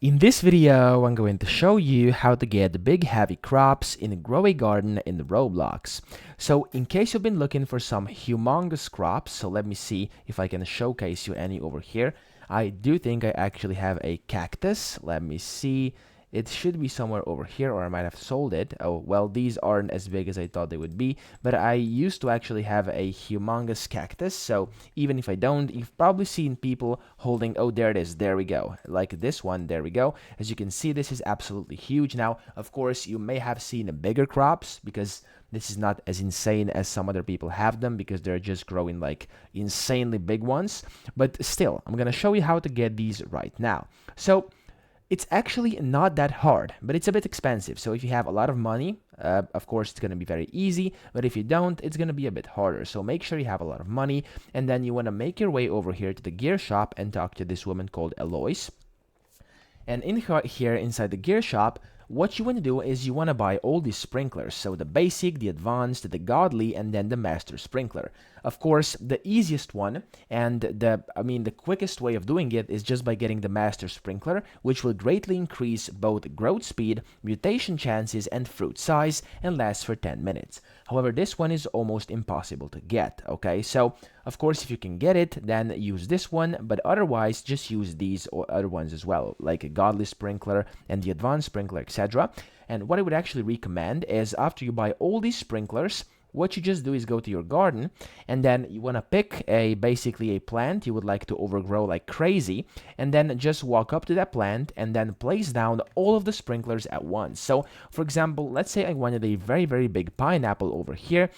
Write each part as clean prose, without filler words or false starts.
In this video, I'm going to show you how to get big heavy crops in a growing garden in Roblox. So in case you've been looking for some humongous crops, so let me see if I can showcase you any over here. I do think I actually have a cactus. Let me see. It should be somewhere over here, or I might have sold it. Oh, well, these aren't as big as I thought they would be, but I used to actually have a humongous cactus, so even if I don't, you've probably seen people holding, oh, there it is, there we go, like this one, there we go. As you can see, this is absolutely huge. Now, of course, you may have seen bigger crops, because this is not as insane as some other people have them, because they're just growing like insanely big ones, but still, I'm gonna show you how to get these right now. So, it's actually not that hard, but it's a bit expensive. So if you have a lot of money, of course, it's going to be very easy. But if you don't, it's going to be a bit harder. So make sure you have a lot of money. And then you want to make your way over here to the gear shop and talk to this woman called Eloise. And in here inside the gear shop, what you want to do is you want to buy all these sprinklers. So the basic, the advanced, the godly, and then the master sprinkler. Of course, the easiest one and the quickest way of doing it is just by getting the master sprinkler, which will greatly increase both growth speed, mutation chances, and fruit size, and lasts for 10 minutes. However, this one is almost impossible to get, okay? So, of course, if you can get it, then use this one, but otherwise, just use these or other ones as well, like a godly sprinkler and the advanced sprinkler, etc. And what I would actually recommend is after you buy all these sprinklers, what you just do is go to your garden, and then you want to pick basically a plant you would like to overgrow like crazy, and then just walk up to that plant and then place down all of the sprinklers at once. So for example, let's say I wanted a very, very big pineapple over here.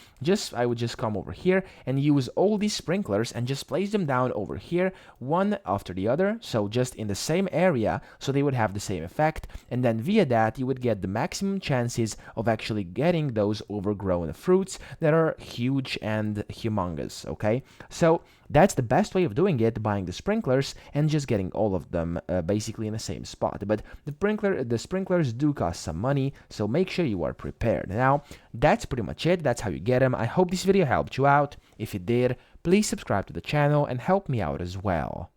I would just come over here and use all these sprinklers and just place them down over here, one after the other, so just in the same area, so they would have the same effect, and then via that you would get the maximum chances of actually getting those overgrown fruits that are huge and humongous, okay? So that's the best way of doing it, buying the sprinklers and just getting all of them basically in the same spot. But the sprinklers do cost some money, so make sure you are prepared. Now, that's pretty much it. That's how you get them. I hope this video helped you out. If it did, please subscribe to the channel and help me out as well.